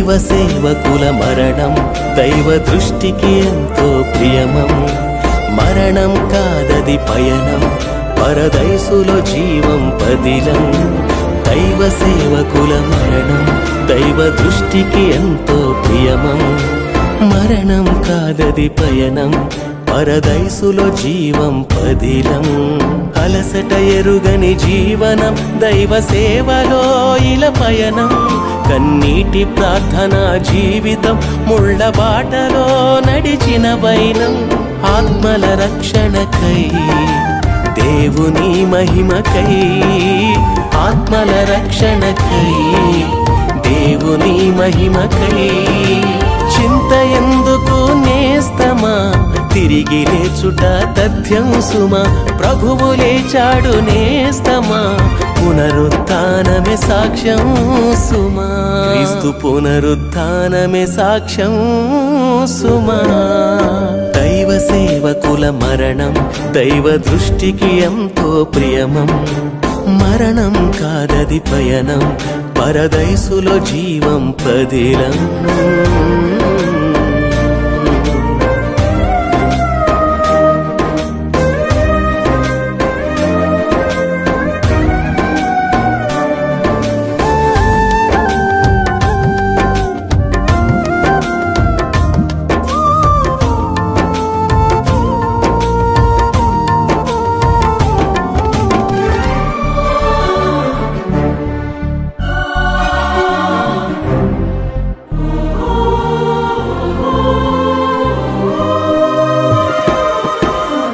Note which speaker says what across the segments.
Speaker 1: దైవ సేవకుల మరణం దైవ దృష్టికి ఎంతో ప్రియమం. మరణం కాదది పయనం, పరదైసులో జీవం పదిలం. దైవ సేవకుల మరణం దైవ దృష్టికి ఎంతో ప్రియమం. మరణం కాదది పయనం, పరదైసులో జీవం పదిలం. అలసట ఎరుగని జీవనం దైవ సేవలో ఇల పయనం. కన్నీటి ప్రార్థనా జీవితం ముళ్ళ బాటలో నడిచిన వైనం. ఆత్మల రక్షణకై దేవుని మహిమకై, ఆత్మల రక్షణకై దేవుని మహిమకై. చింత ఎందుకు నేస్తమా, తిరిగి లేచుట తథ్యం సుమా. ప్రభువు లేచాడు నేస్తమా, పునరుత్థానమే సాక్ష్యం సుమా. క్రీస్తు పునరుత్థానమే సాక్ష్యం సుమా. దైవ సేవకుల మరణం దైవ దృష్టికి ఎంతో ప్రియమం. మరణం కాదది పయనం, పరదైసులో జీవం పదిలం.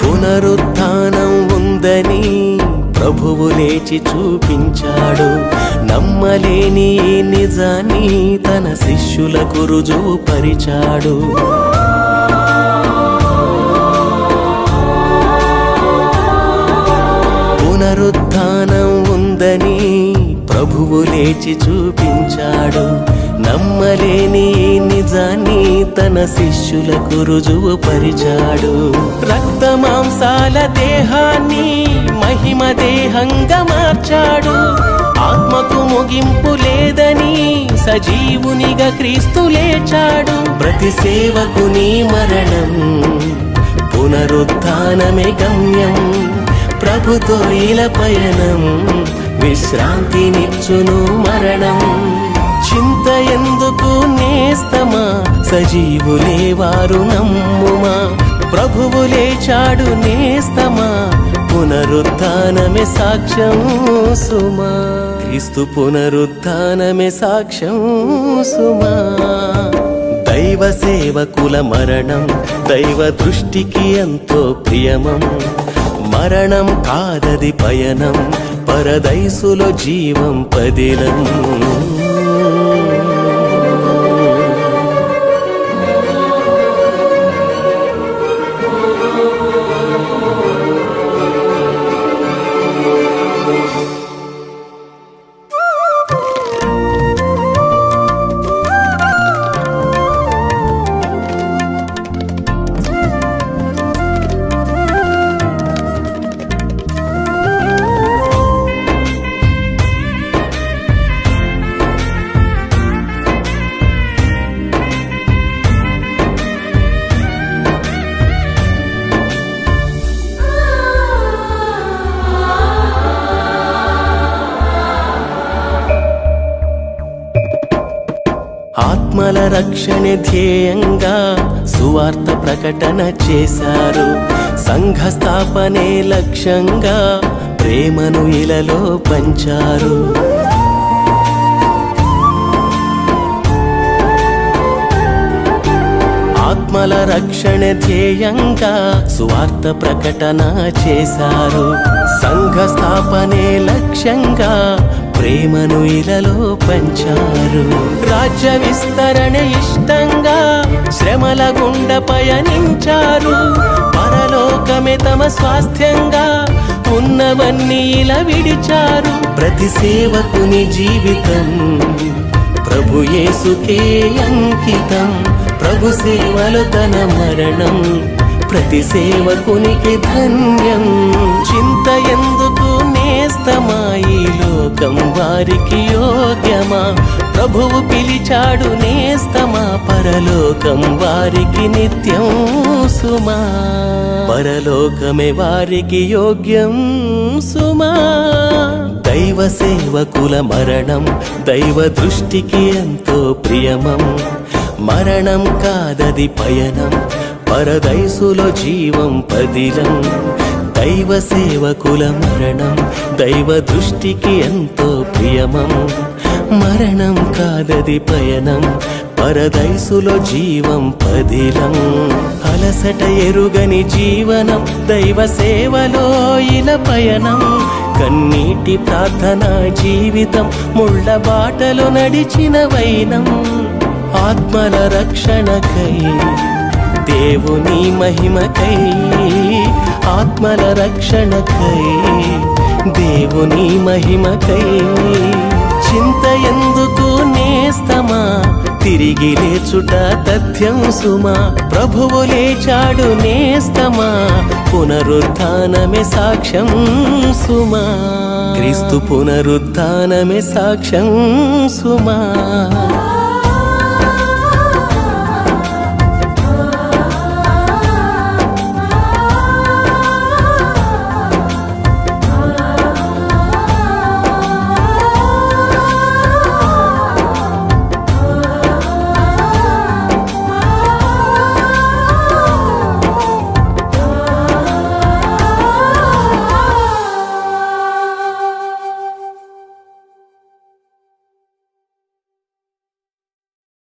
Speaker 1: పునరుత్థానం ఉందని ప్రభువు లేచి చూపించాడు. నమ్మలేని నిజాన్ని తన శిష్యులకు రుజువుపరిచాడు. పునరుత్థానం ఉందని ప్రభువు లేచి చూపించాడు. నమ్మలేని నిజాన్ని తన శిష్యులకు రుజువుపరిచాడు. రక్త మాంసాల దేహాన్ని మహిమ దేహంగా మార్చాడు. ఆత్మకు ముగింపు లేదని సజీవునిగా క్రీస్తు లేచాడు. ప్రతి సేవకుని మరణం పునరుత్థానమే గమ్యం. ప్రభుతో ఇల పయనం విశ్రాంతినిచ్చును మరణం. చింత ఎందుకు నేస్తమా, సజీవులే వారు నమ్ముమా. ప్రభువు లేచాడు నేస్తమా, పునరుత్థానమే సాక్ష్యం సుమా. క్రీస్తు పునరుత్థానమే సాక్ష్యం సుమా. దైవ సేవకుల మరణం దైవ దృష్టికి ఎంతో ప్రియమం. మరణం కాదది పయనం, పరదైసులో జీవం పదిలం. ఆత్మల రక్షణ ధ్యేయంగా సువార్త ప్రకటన చేశారు. సంఘ స్థాపనే లక్ష్యంగా ప్రేమను ఇలలో పంచారు. ఆత్మల రక్షణ ధ్యేయంగా సువార్త ప్రకటన చేశారు. సంఘ స్థాపనే లక్ష్యంగా ప్రేమను ఇలలో పంచారు. రాజ్య విస్తరణ ఇష్టంగా శ్రమల గుండ పయనించారు. పరలోకమే తమ స్వాస్థ్యంగా ఉన్నవన్నీ ఇలా విడిచారు. ప్రతి సేవకుని జీవితం ప్రభు యేసుకే అంకితం. ప్రభు సేవలో తన మరణం ప్రతి సేవకునికి ధన్యం. చింత ఎందుకు నేస్తమా ఈ లోకం వారికి యోగ్యమా ప్రభువు పిలిచాడు నేస్తమా పరలోకం వారికి నిత్యం సుమా పరలోకమే వారికి యోగ్యం సుమా దైవ సేవకుల మరణం దైవ దృష్టికి ఎంతో ప్రియమం మరణం కాదది పయనం పరదైసులో జీవం పదిలం దైవ సేవకుల మరణం దైవ దృష్టికి ఎంతో ప్రియమం మరణం కాదది పయనం పరదైసులో జీవం పదిలం అలసట ఎరుగని జీవనం దైవ సేవలో ఇల పయనం కన్నీటి ప్రార్థన జీవితం ముళ్ళ బాటలో నడిచిన వైనం ఆత్మల రక్షణకై దేవుని మహిమకై ఆత్మల రక్షణకై దేవుని మహిమకై చింత ఎందుకు నేస్తమా తిరిగి లేచుట తథ్యం సుమా ప్రభువు లేచాడు నేస్తమా పునరుత్థానమే సాక్ష్యం సుమా క్రీస్తు పునరుత్థానమే సాక్ష్యం సుమా